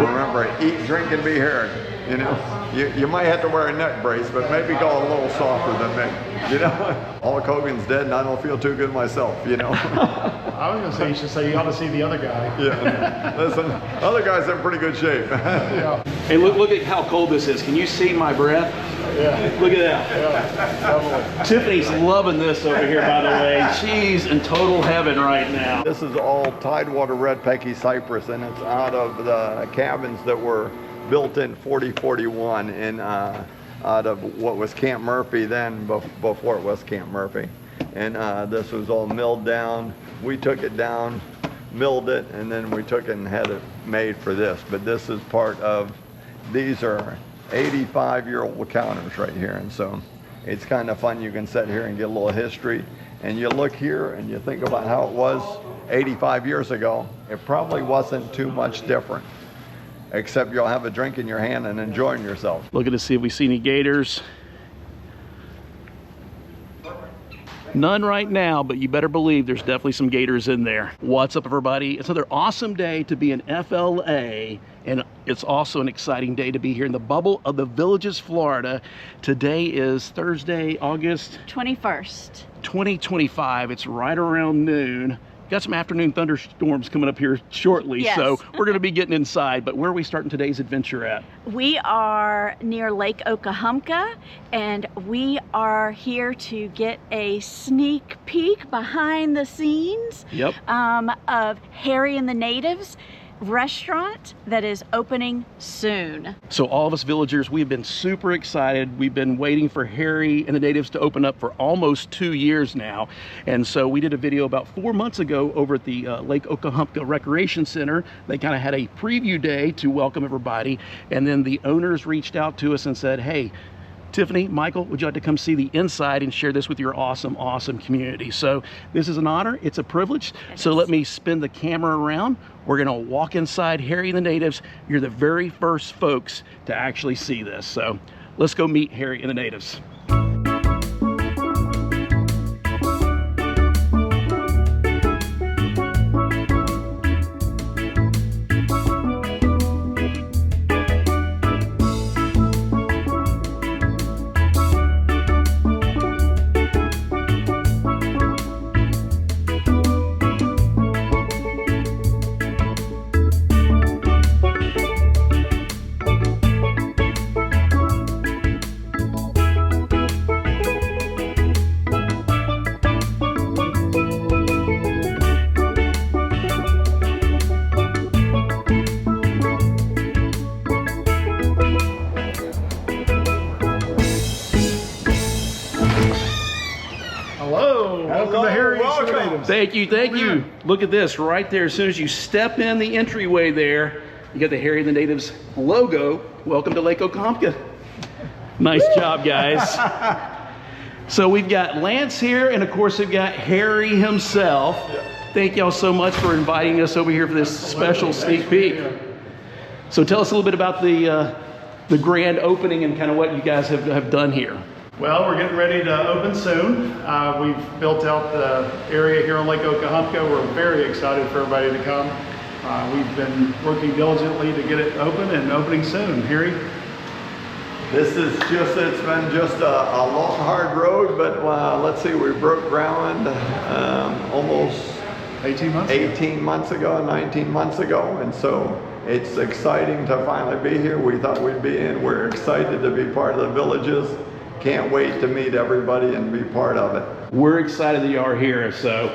Remember, eat, drink, and be Harry. You know, you might have to wear a neck brace, but maybe go a little softer than me. You know, Hulk Hogan's dead, and I don't feel too good myself. You know. I was gonna say you should say you ought to see the other guy. Yeah. Listen, other guys are in pretty good shape. Yeah. Hey, look at how cold this is. Can you see my breath? Yeah. Look at that. Yeah. Tiffany's loving this over here, by the way. She's in total heaven right now. This is all Tidewater red Peki cypress, and it's out of the cabins that were built in 4041 in out of what was Camp Murphy then, before it was Camp Murphy. And this was all milled down. We took it down, milled it, and then we took it and had it made for this. But this is part of, these are 85-year-old counters right here. And so it's kind of fun. You can sit here and get a little history. And you look here and you think about how it was 85 years ago. It probably wasn't too much different, except you'll have a drink in your hand and enjoying yourself. Looking to see if we see any gators. None right now, but you better believe there's definitely some gators in there. What's up, everybody? It's another awesome day to be in FLA, and it's also an exciting day to be here in the bubble of the Villages, Florida. Today is Thursday, August 21st. 2025. It's right around noon. Got some afternoon thunderstorms coming up here shortly, yes. So we're going to be getting inside. But where are we starting today's adventure at? We are near Lake Okahumpka, and we are here to get a sneak peek behind the scenes of Harry and the Natives restaurant that is opening soon. So all of us villagers, we've been super excited. We've been waiting for Harry and the Natives to open up for almost 2 years now. And so we did a video about 4 months ago over at the Lake Okahumpka Recreation Center. They kind of had a preview day to welcome everybody. And then the owners reached out to us and said, hey, Tiffany, Michael, would you like to come see the inside and share this with your awesome, awesome community? So this is an honor. It's a privilege. So let me spin the camera around. We're going to walk inside Harry and the Natives. You're the very first folks to actually see this. So let's go meet Harry and the Natives. Thank you, thank you. Look at this right there. As soon as you step in the entryway there, you got the Harry and the Natives logo. Welcome to Lake Okahumpka. Nice job, guys. So we've got Lance here, and of course we've got Harry himself. Thank y'all so much for inviting us over here for this special sneak peek. So tell us a little bit about the grand opening and kind of what you guys have done here. Well, we're getting ready to open soon. We've built out the area here on Lake Okahumpka. We're very excited for everybody to come. We've been working diligently to get it open and opening soon. Harry? This is just, it's been just a long, hard road, but let's see, we broke ground almost 18 months ago, 19 months ago, and so it's exciting to finally be here. We thought we'd be in. We're excited to be part of the Villages. Can't wait to meet everybody and be part of it. We're excited that you are here. So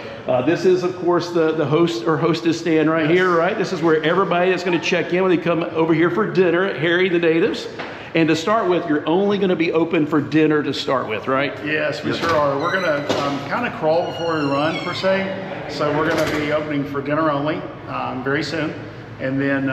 this is, of course, the host or hostess stand right here, right? This is where everybody is going to check in when they come over here for dinner at Harry the Natives. And to start with, you're only going to be open for dinner to start with, right? Yes, we sure are. We're going to kind of crawl before we run, per se. So we're going to be opening for dinner only very soon. And then,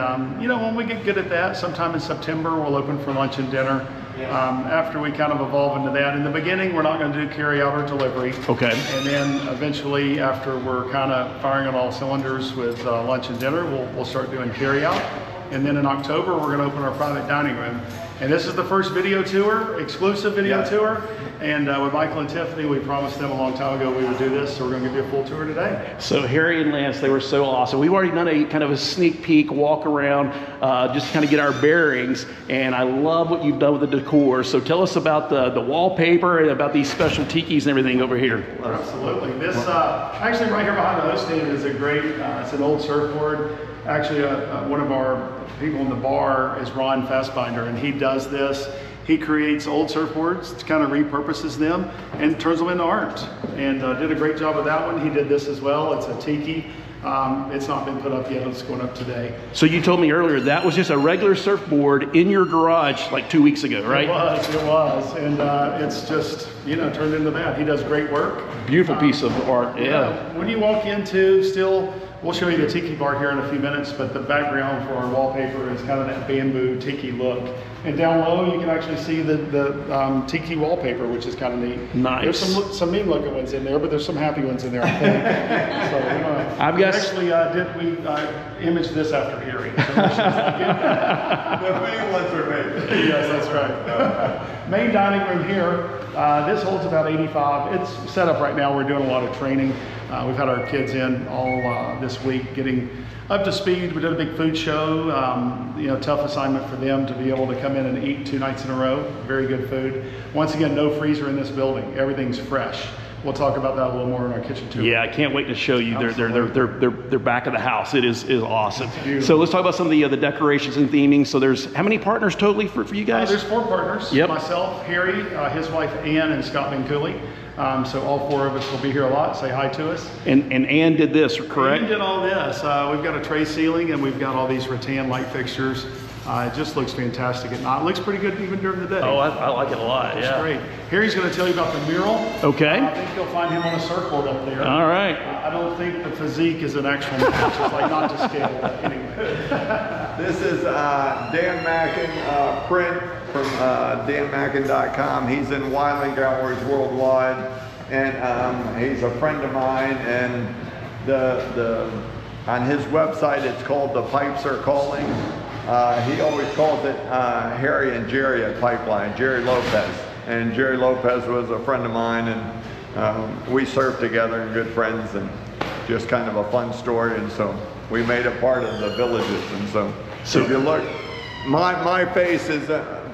you know, when we get good at that, sometime in September, we'll open for lunch and dinner. After we kind of evolve into that. In the beginning, we're not going to do carry out or delivery. Okay. And then eventually, after we're kind of firing on all cylinders with lunch and dinner, we'll start doing carry out. And then in October, we're going to open our private dining room. And this is the first video tour, exclusive video Yeah. tour. And with Michael and Tiffany, we promised them a long time ago we would do this, so we're gonna give you a full tour today. So Harry and Lance, they were so awesome. We've already done a kind of a sneak peek, walk around, just to kind of get our bearings. And I love what you've done with the decor. So tell us about the wallpaper and about these special tikis and everything over here. Absolutely. This, actually right here behind the host stand is a great, it's an old surfboard. Actually, one of our people in the bar is Ron Fassbinder, and he does this. He creates old surfboards, kind of repurposes them, and turns them into art. And did a great job with that one. He did this as well. It's a tiki. It's not been put up yet. It's going up today. So you told me earlier that was just a regular surfboard in your garage like 2 weeks ago, right? It was. And it's just, you know, turned into that. He does great work. Beautiful piece of art, yeah. When you walk into still, we'll show you the tiki bar here in a few minutes, but the background for our wallpaper is kind of that bamboo tiki look. And down low, you can actually see the tiki wallpaper, which is kind of neat. Nice. There's some mean looking ones in there, but there's some happy ones in there, I think. So I've we got- actually imaged this after Harry. The main ones are made. Yes, that's right. Main dining room here. This holds about 85. It's set up right now. We're doing a lot of training. We've had our kids in all this week getting up to speed. We did a big food show. You know, tough assignment for them to be able to come in and eat 2 nights in a row. Very good food. Once again, no freezer in this building. Everything's fresh. We'll talk about that a little more in our kitchen tour. Yeah, I can't wait to show you their back of the house. It is awesome. beautiful. So let's talk about some of the decorations and theming. So there's how many partners totally for you guys? There's 4 partners. Yep. Myself, Harry, his wife Ann, and Scott Van Cooley. So all 4 of us will be here a lot. Say hi to us. And Ann did this, correct? Ann did all this. We've got a tray ceiling and we've got all these rattan light fixtures. It just looks fantastic at night. It looks pretty good even during the day. Oh, I like it a lot. It's Yeah. great. Harry's going to tell you about the mural. Okay. I think you'll find him on a surfboard up there. All right. I don't think the physique is an actual match. It's like not to scale, but anyway. This is Dan Mackin print from danmackin.com. He's in Wyling Galleries worldwide, and he's a friend of mine. And on his website, it's called The Pipes Are Calling. He always calls it Harry and Jerry at Pipeline, Jerry Lopez. And Jerry Lopez was a friend of mine, and we surfed together and good friends, and just kind of a fun story. And so we made it part of the villages. And so if you look, my face is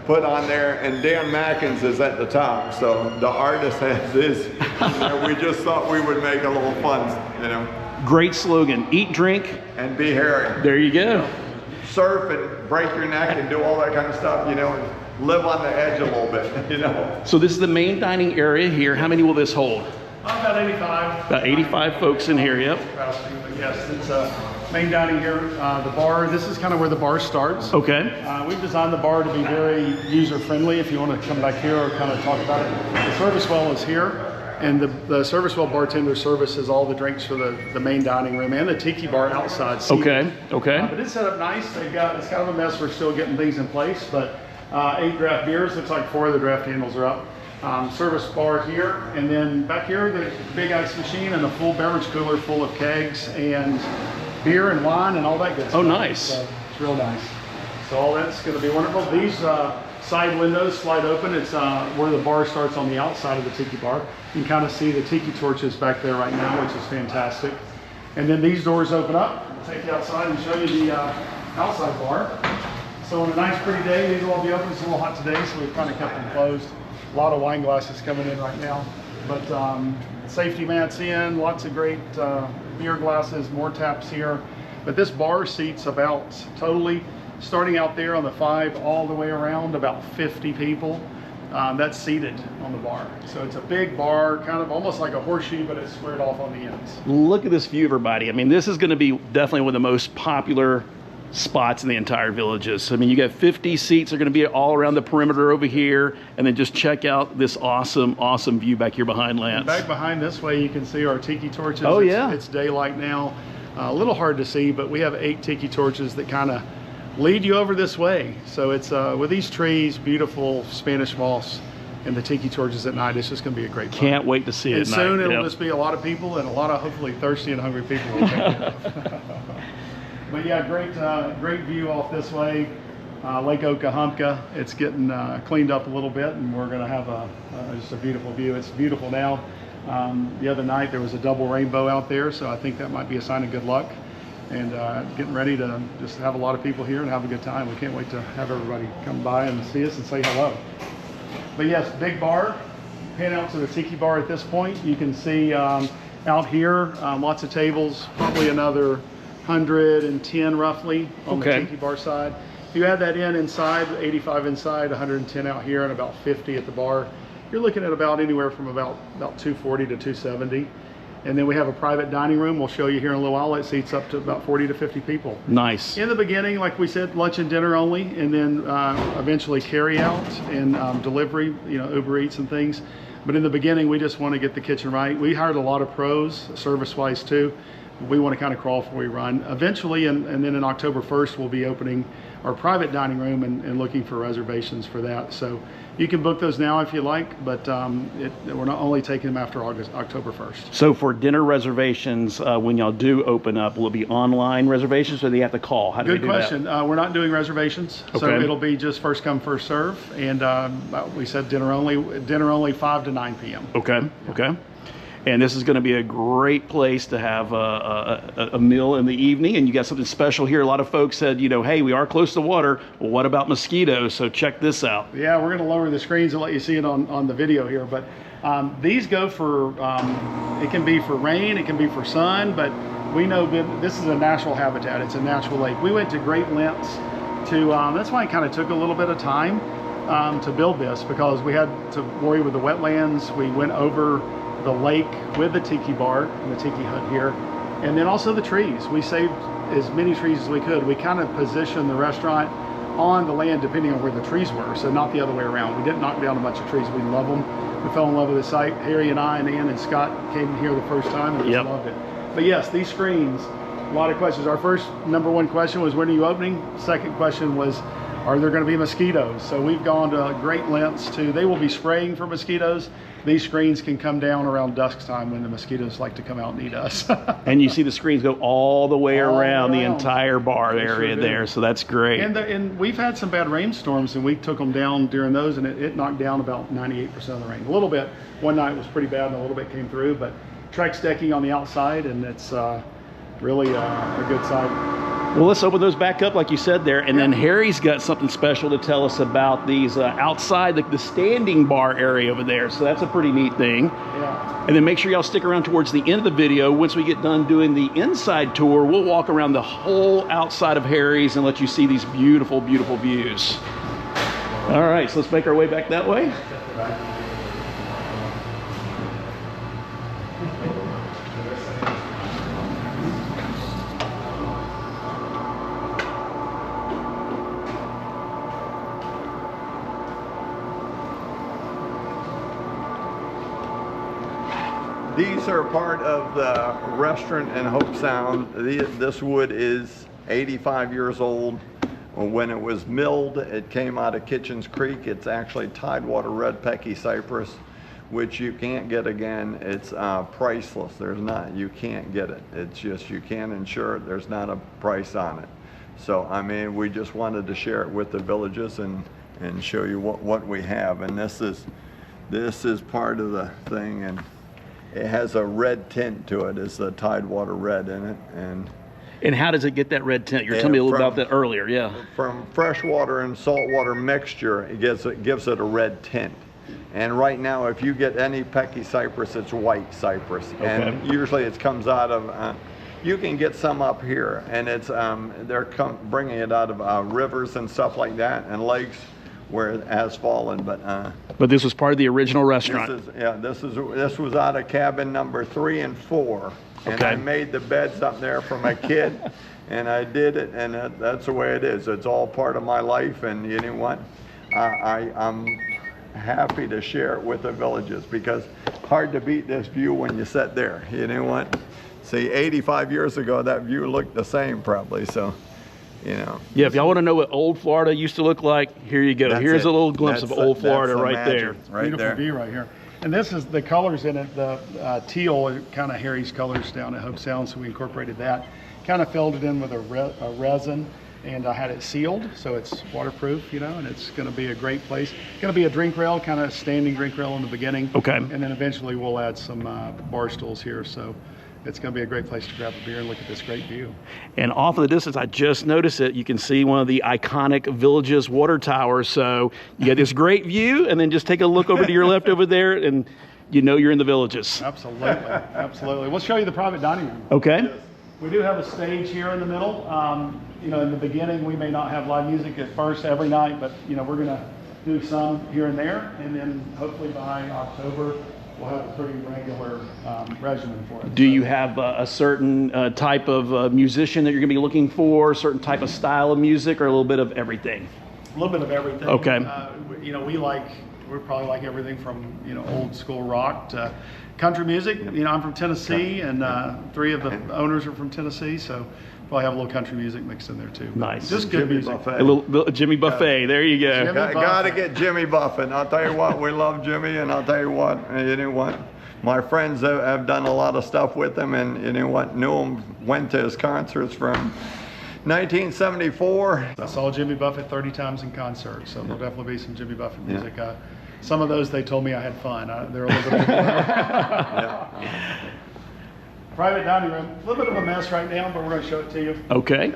put on there, and Dan Mackin's is at the top. So the artist has his. We just thought we would make a little fun, you know. Great slogan. Eat, drink. And be Harry. There you go. Surf and break your neck and do all that kind of stuff, you know, and live on the edge a little bit, you know. So this is the main dining area here. How many will this hold? About 85. About 85 folks in here, yep. Capacity, but yes, it's main dining here. The bar, this is kind of where the bar starts. Okay. We've designed the bar to be very user-friendly. If you want to come back here or kind of talk about it. The service well is here. And the service well bartender services all the drinks for the main dining room and the tiki bar outside. Okay, okay. But it's set up nice. It's kind of a mess. We're still getting things in place, but 8 draft beers. Looks like 4 of the draft handles are up. Service bar here, and then back here the big ice machine and a full beverage cooler full of kegs and beer and wine and all that good stuff. Oh, nice. So it's real nice. So all that's going to be wonderful. These side windows slide open. It's where the bar starts on the outside of the tiki bar. You can kind of see the tiki torches back there right now, which is fantastic. And then these doors open up. We'll take you outside and show you the outside bar. So on a nice pretty day, these will all be open. It's a little hot today, so we've kind of kept them closed. A lot of wine glasses coming in right now. But safety mats in, lots of great beer glasses, more taps here. But this bar seats about totally, starting out there on the 5 all the way around, about 50 people. That's seated on the bar. So it's a big bar, kind of almost like a horseshoe, but it's squared off on the ends. Look at this view, everybody. I mean, this is going to be definitely one of the most popular spots in the entire villages. I mean, you got 50 seats are going to be all around the perimeter over here, and then just check out this awesome view back here behind Lance. And back behind this way, you can see our tiki torches. Oh, yeah. It's daylight now. A little hard to see, but we have 8 tiki torches that kind of lead you over this way. So it's with these trees, beautiful Spanish moss, and the tiki torches at night. It's just going to be a great fun. Can't wait to see it And at soon night. it'll Yep. just be a lot of people and a lot of hopefully thirsty and hungry people will check it out. But yeah, great view off this way. Lake Okahumpka. It's getting cleaned up a little bit, and we're going to have just a beautiful view. It's beautiful now. The other night there was a double rainbow out there, so I think that might be a sign of good luck. And getting ready to just have a lot of people here and have a good time. We can't wait to have everybody come by and see us and say hello. But yes, big bar. Pan out to the tiki bar at this point. You can see out here, lots of tables, probably another 110 roughly on the tiki bar side. If you add that inside, 85 inside, 110 out here, and about 50 at the bar, you're looking at about anywhere from about 240 to 270. And then we have a private dining room. We'll show you here in a little while. It seats up to about 40 to 50 people. Nice. In the beginning, like we said, lunch and dinner only, and then eventually carry out and delivery, Uber Eats and things. But in the beginning, we just want to get the kitchen right. We hired a lot of pros, service-wise too. We want to kind of crawl before we run. Eventually, and then in October 1st, we'll be opening our private dining room and looking for reservations for that. So you can book those now if you like, but we're not only taking them after October 1st. So for dinner reservations, when y'all do open up, will it be online reservations or do they have to call? How do Good question. We're not doing reservations, so it'll be just first come, first serve. And we said dinner only 5 to 9 p.m. Okay, okay. And this is going to be a great place to have a meal in the evening. And you got something special here. A lot of folks said, hey, we are close to water. Well, what about mosquitoes? So check this out. Yeah, we're going to lower the screens and let you see it on the video here. But these go for, it can be for rain, it can be for sun, but we know that this is a natural habitat. It's a natural lake. We went to great lengths to, that's why it kind of took a little bit of time to build this, because we had to worry with the wetlands. We went over the lake with the tiki bar and the tiki hut here, and then also the trees. We saved as many trees as we could. We kind of positioned the restaurant on the land depending on where the trees were, so not the other way around. We didn't knock down a bunch of trees. We love them. We fell in love with the site. Harry and I and Ann and Scott came here the first time and just loved it. But yes, these screens, a lot of questions. Our first number one question was, when are you opening? Second question was, are there going to be mosquitoes? So we've gone to great lengths they will be spraying for mosquitoes. These screens can come down around dusk time when the mosquitoes like to come out and eat us. And you see the screens go all the way around the entire bar area there, so that's great. And we've had some bad rainstorms, and we took them down during those, and it knocked down about 98% of the rain. A little bit, one night was pretty bad, and a little bit came through, but Trex decking on the outside, and it's really a good site. Well, let's open those back up like you said there, and then Harry's got something special to tell us about these outside, the standing bar area over there, so that's a pretty neat thing. Yeah. And then make sure y'all stick around towards the end of the video. Once we get done doing the inside tour, we'll walk around the whole outside of Harry's and let you see these beautiful, beautiful views. All right, so let's make our way back that way. These are part of the restaurant in Hope Sound. This wood is 85 years old. When it was milled, it came out of Kitchens Creek. It's actually Tidewater Red Pecky Cypress, which you can't get again. It's priceless. You can't get it. It's just, you can't insure it. There's not a price on it. So, I mean, we just wanted to share it with the villages and show you what we have. And this is part of the thing, and it has a red tint to it. It's the Tidewater Red in it. And how does it get that red tint? You were telling me a little about that earlier, yeah. From freshwater and saltwater mixture, it gives it a red tint. And right now, if you get any Pecky cypress, it's white cypress. Okay. And usually it comes out of, you can get some up here, and it's they're bringing it out of rivers and stuff like that, and lakes where it has fallen. But this was part of the original restaurant. This was out of cabin number 3 and 4. And I made the beds up there for my kid, and I did it, and that's the way it is. It's all part of my life, and you know what? I'm happy to share it with the villages, because hard to beat this view when you sit there. You know what? See, 85 years ago, that view looked the same probably, so, you know. Yeah, if y'all want to know what old Florida used to look like, here you go. Here's a little glimpse of old Florida right there. Beautiful view right here. And this is the colors in it, the teal, kind of Harry's colors down at Hope Sound, so we incorporated that. Kind of filled it in with a resin. and I had it sealed, so it's waterproof, you know, and it's going to be a great place. Going to be a drink rail, kind of standing drink rail in the beginning. Okay. And then eventually we'll add some bar stools here, so it's going to be a great place to grab a beer and look at this great view. And off in the distance, I just noticed it, you can see one of the iconic Villages water towers. So you got this great view, and then just take a look over to your left over there, and you know you're in the Villages. Absolutely, absolutely. We'll show you the private dining room. Okay. We do have a stage here in the middle. You know, in the beginning, we may not have live music at first every night, but you know, we're going to do some here and there, and then hopefully by October, we'll have a pretty regular regimen for it. Do you have a certain type of musician that you're going to be looking for, a certain type of style of music, or a little bit of everything? A little bit of everything. Okay. You know, we're probably like everything from, you know, old school rock to country music. You know, I'm from Tennessee, and 3 of the owners are from Tennessee, so probably have a little country music mixed in there too. Nice. Just good Jimmy music. Buffett. A little Jimmy Buffet. There you go. Jimmy Gotta get Jimmy Buffett. I'll tell you what, we love Jimmy, and I'll tell you what, my friends have done a lot of stuff with him, and you know what, knew him, went to his concerts from 1974. I saw Jimmy Buffett 30 times in concert, so there'll definitely be some Jimmy Buffett music. Some of those, they told me I had fun. They're a little bit Private dining room, a little bit of a mess right now, but we're going to show it to you. Okay.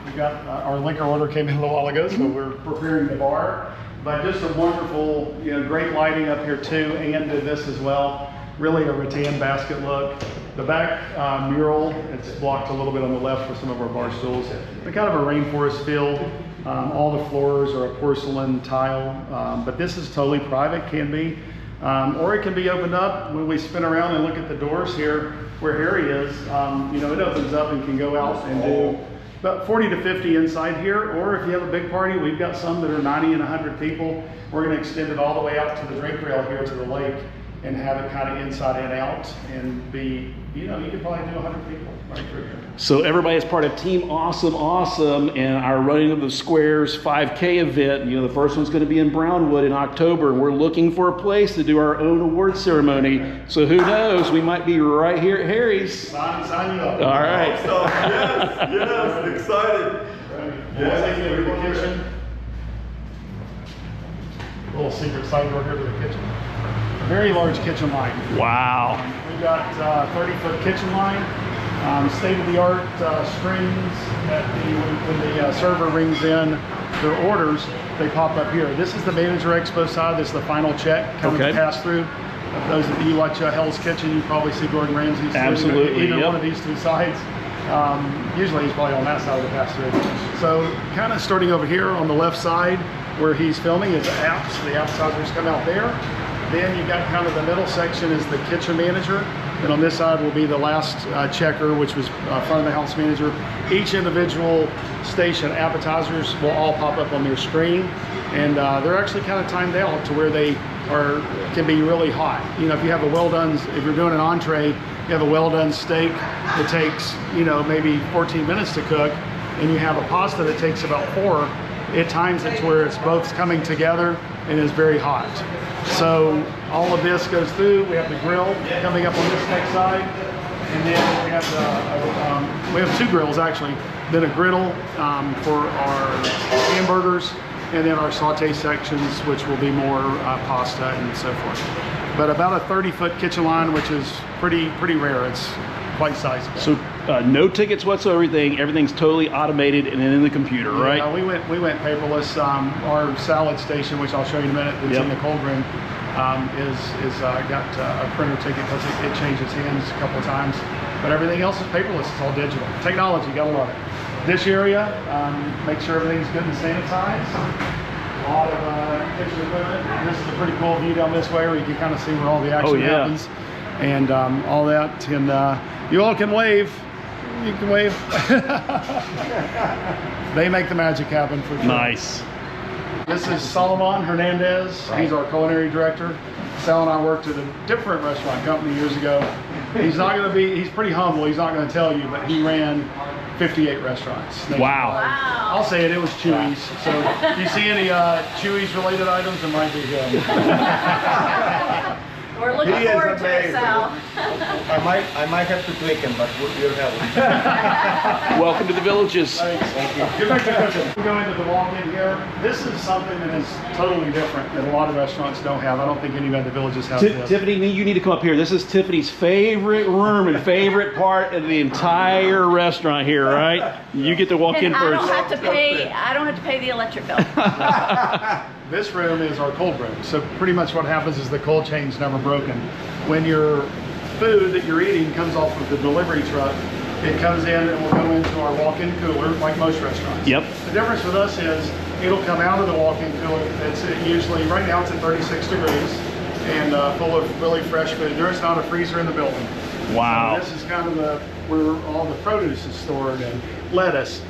We got our liquor order came in a little while ago, so we're preparing the bar. But just a wonderful, you know, great lighting up here too, and to this as well. Really a rattan basket look. The back mural, it's blocked a little bit on the left for some of our bar stools. But kind of a rainforest feel. All the floors are a porcelain tile, but this is totally private, can be. Or it can be opened up when we spin around and look at the doors here where Harry is. You know, it opens up and can go out and do about 40 to 50 inside here. Or if you have a big party, we've got some that are 90 and 100 people. We're going to extend it all the way out to the drink rail here to the lake and have it kind of inside and out and be, you know, you could probably do 100 people right through here. So everybody is part of Team Awesome and our Running of the Squares 5K event. You know, the first one's going to be in Brownwood in October, and we're looking for a place to do our own award ceremony. So who knows, we might be right here at Harry's. Sign you up. All right. Yes, excited. Take you to the kitchen. A little secret side door here to the kitchen. Very large kitchen line. Wow. We've got 30-foot kitchen line, state-of-the-art screens that when the server rings in their orders, they pop up here. This is the Manager Expo side. This is the final check coming to pass through. Those of you watch Hell's Kitchen, you probably see Gordon Ramsay's Absolutely. either one of these 2 sides. Usually he's probably on that side of the pass through. So kind of starting over here on the left side where he's filming is the apps. The appetizers come out there. Then you've got kind of the middle section is the kitchen manager. And on this side will be the last checker, which was front of the house manager. Each individual station appetizers will all pop up on their screen. And they're actually kind of timed out to where they can be really hot. You know, if you have a well done, if you're doing an entree, you have a well done steak that takes, you know, maybe 14 minutes to cook, and you have a pasta that takes about 4, it times it to where it's both coming together and is very hot. So all of this goes through. We have the grill coming up on this next side, and then we have 2 grills actually. Then a griddle for our hamburgers, and then our saute sections, which will be more pasta and so forth. But about a 30-foot kitchen line, which is pretty rare. It's quite sizable. So no tickets whatsoever. Everything's totally automated and in the computer, right? We went paperless. Our salad station, which I'll show you in a minute, that's in the cold room, is got a printer ticket because it changes hands a couple of times. But everything else is paperless. It's all digital. Technology, gotta love it. This area, make sure everything's good and sanitized. A lot of kitchen equipment. This is a pretty cool view down this way where you can kind of see where all the action happens. And all that. And you all can wave. You can wave. They make the magic happen for sure. Nice. This is Solomon Hernandez. He's our culinary director. Sal and I worked at a different restaurant company years ago. He's pretty humble. He's not going to tell you, but he ran 58 restaurants. Wow. I'll say it was Chewy's. So if you see any Chewy's related items, it might be him. We're looking He is forward to it, amazing. Sal. I might have to tweak him, but we'll help. Welcome to the Villages. Thank you. Get back to cooking. We go into the walk-in here. This is something that is totally different that a lot of restaurants don't have. I don't think any of the Villages have this. Tiffany, you need to come up here. This is Tiffany's favorite room and favorite part of the entire restaurant here, right? You get to walk in And I first. don't have to pay. I don't have to pay the electric bill. This room is our cold room. So pretty much what happens is the cold chain's never broken. When your food that you're eating comes off of the delivery truck, it comes in and will go into our walk-in cooler like most restaurants. Yep. The difference with us is it'll come out of the walk-in cooler. It's usually, right now it's at 36 degrees and full of really fresh food. There is not a freezer in the building. Wow. So this is kind of where all the produce is stored, and lettuce.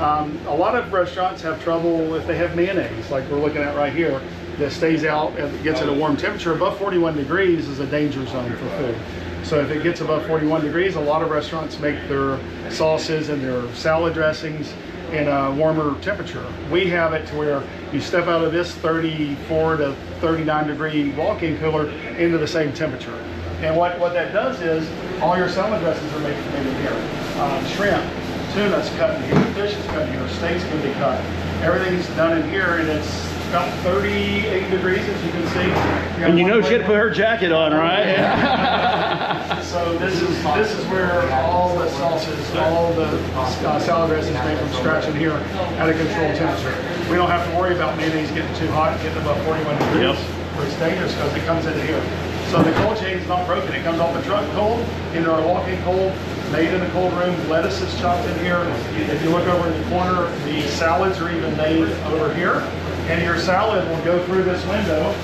A lot of restaurants have trouble if they have mayonnaise, like we're looking at right here, that stays out and gets at a warm temperature. Above 41 degrees is a danger zone for food. So if it gets above 41 degrees, a lot of restaurants make their sauces and their salad dressings in a warmer temperature. We have it to where you step out of this 34 to 39 degree walk-in cooler into the same temperature. And what that does is all your salad dressings are made in here. Shrimp, tuna's cut in here, fish is cut in here, steaks can be cut. Everything's done in here, and it's about 38 degrees, as you can see. And you know she had to put her jacket on, right? So this is where all the sauces, all the salad dressings made from scratch in here at a controlled temperature. We don't have to worry about mayonnaise getting too hot, getting above 41 degrees, where it's dangerous because it comes into here. So the cold chain is not broken. It comes off the truck cold into our walk-in cold, made in the cold room. Lettuce is chopped in here. If you look over in the corner, the salads are even made over here. And your salad will go through this window.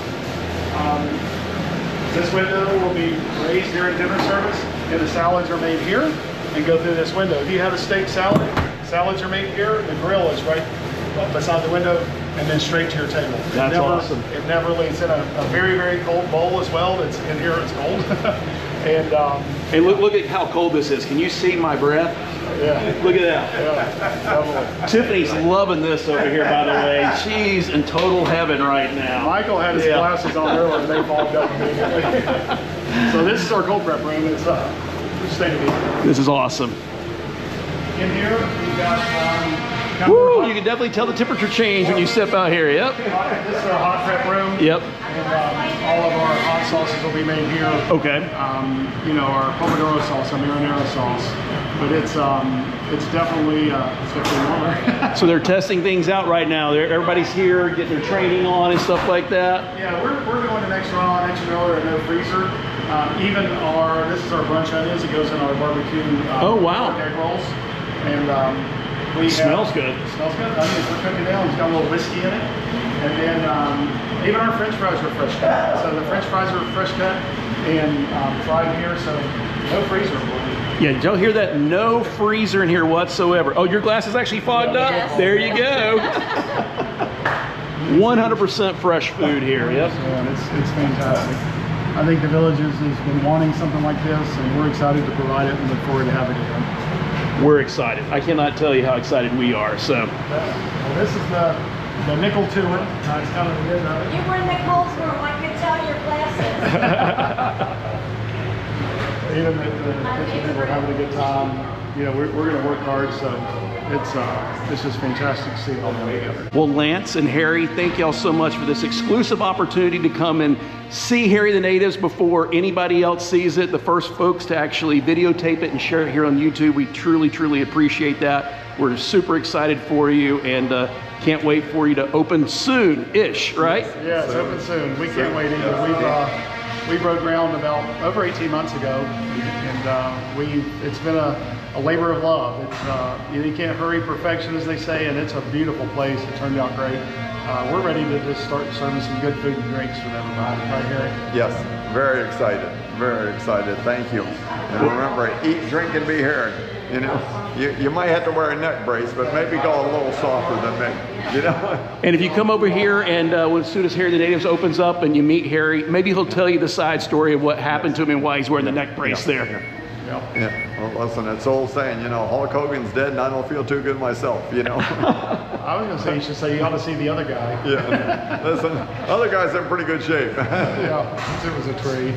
This window will be raised during dinner service, and the salads are made here and go through this window. If you have a steak salad, salads are made here. The grill is right beside the window, and then straight to your table. That's awesome. It never leaves. In a very, very cold bowl as well. It's in here. It's cold. Hey, look at how cold this is. Can you see my breath? Yeah. Look at that. Yeah, Tiffany's loving this over here, by the way. She's in total heaven right now. Michael had his glasses on earlier and they fogged up immediately. So this is our cold prep room. It's state of the art. This is awesome. In here, we've got Woo! You can definitely tell the temperature change when you step out here. Yep. this is our hot prep room. Yep. And all of our hot sauces will be made here. Okay. You know, our pomodoro sauce, our marinara sauce. But it's definitely warmer. So they're testing things out right now. Everybody's here, getting their training on and stuff like that. Yeah, we're going to next raw, next griller, and no freezer. Even this is our brunch onions. It goes in our barbecue. Oh, wow. Egg rolls. And It smells good. It smells good. Onions are cooking down. It's got a little whiskey in it. And then even our French fries are fresh cut. So the French fries are fresh cut and fried here. So no freezer. Yeah, don't hear that? No freezer in here whatsoever. Oh, your glass is actually fogged up? Yes. There you go. 100% fresh food here. Yep. Yeah, it's fantastic. I think the Villages has been wanting something like this, and we're excited to provide it and look forward to having it. We're excited. I cannot tell you how excited we are. So, Well, this is the nickel to it. It's kind of the end of it. You were in Nicole's room, I could tell your glasses. Even the kitchen people are having a good time. You know, we're going to work hard, so it's just fantastic to see it all come together. well, Lance and Harry, thank y'all so much for this exclusive opportunity to come and see Harry the Natives before anybody else sees it. The first folks to actually videotape it and share it here on YouTube. We truly, truly appreciate that. We're super excited for you and can't wait for you to open soon-ish, right? Yeah, it's open soon. We can't wait either. We broke ground about over 18 months ago, and it's been a labor of love. It's you can't hurry perfection, as they say, and it's a beautiful place. It turned out great. We're ready to just start serving some good food and drinks for them, right, Harry? Yes, very excited, very excited. Thank you. And remember, eat, drink, and be Harry. You know, you might have to wear a neck brace, but maybe go a little softer than me. You know. And if you come over here and as soon as Harry the Natives opens up and you meet Harry, maybe he'll tell you the side story of what happened to him and why he's wearing the neck brace there. Yeah. Yeah, well, listen, it's old saying, you know, Hulk Hogan's dead and I don't feel too good myself, you know. I was gonna say, you should say you ought to see the other guy. Yeah, listen, other guys in pretty good shape. Yeah, it was a tree.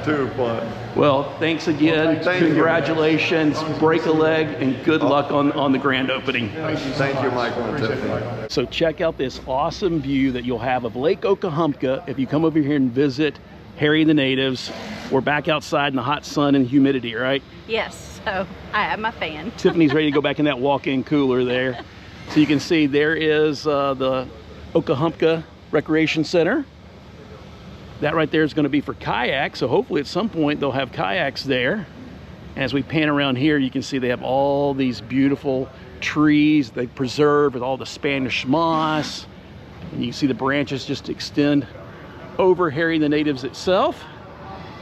Too fun. Well, thanks again. Thank you. Congratulations. Break a leg and good luck on the grand opening. Thank you, Michael and Tiffany. So check out this awesome view that you'll have of Lake Okahumpka if you come over here and visit Harry and the Natives. We're back outside in the hot sun and humidity, right? Yes, so I have my fan. Tiffany's ready to go back in that walk-in cooler there. So you can see there is the Okahumpka Recreation Center. That right there is going to be for kayaks, so hopefully at some point they'll have kayaks there. As we pan around here, you can see they have all these beautiful trees they preserved with all the Spanish moss. And you can see the branches just extend over Harry and the Natives itself.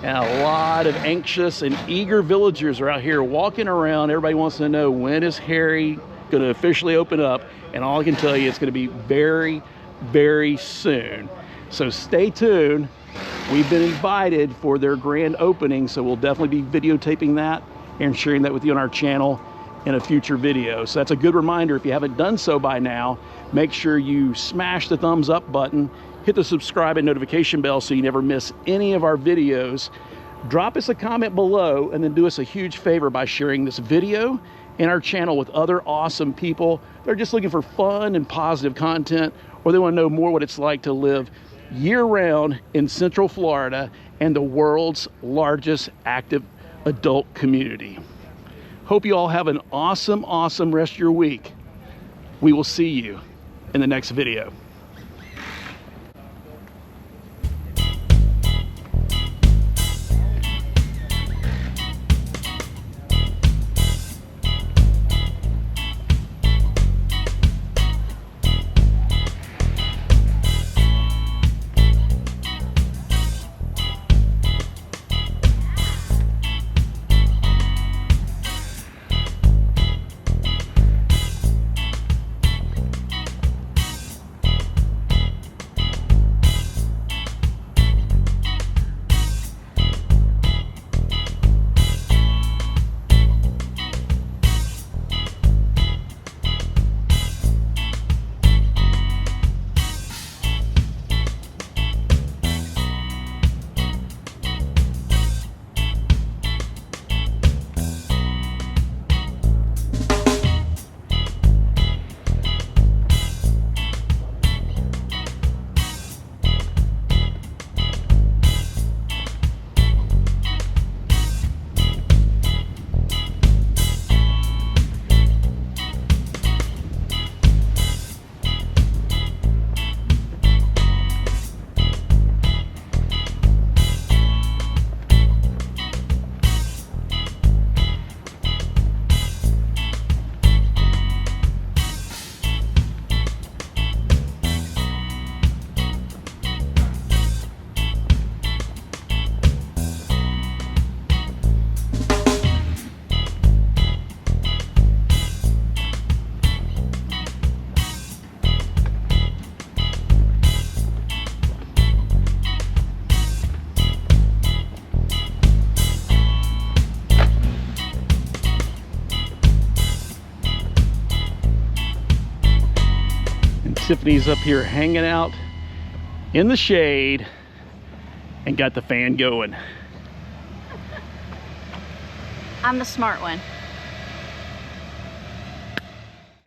And a lot of anxious and eager villagers are out here walking around. Everybody wants to know, when is Harry going to officially open up? And all I can tell you, it's going to be very, very soon. So stay tuned. We've been invited for their grand opening, so we'll definitely be videotaping that and sharing that with you on our channel in a future video. So that's a good reminder. If you haven't done so by now, make sure you smash the thumbs up button, hit the subscribe and notification bell so you never miss any of our videos. Drop us a comment below, and then do us a huge favor by sharing this video and our channel with other awesome people. They're just looking for fun and positive content, or they want to know more what it's like to live year-round in Central Florida and the world's largest active adult community. Hope you all have an awesome, awesome rest of your week. We will see you in the next video. Tiffany's up here hanging out in the shade and got the fan going. I'm the smart one.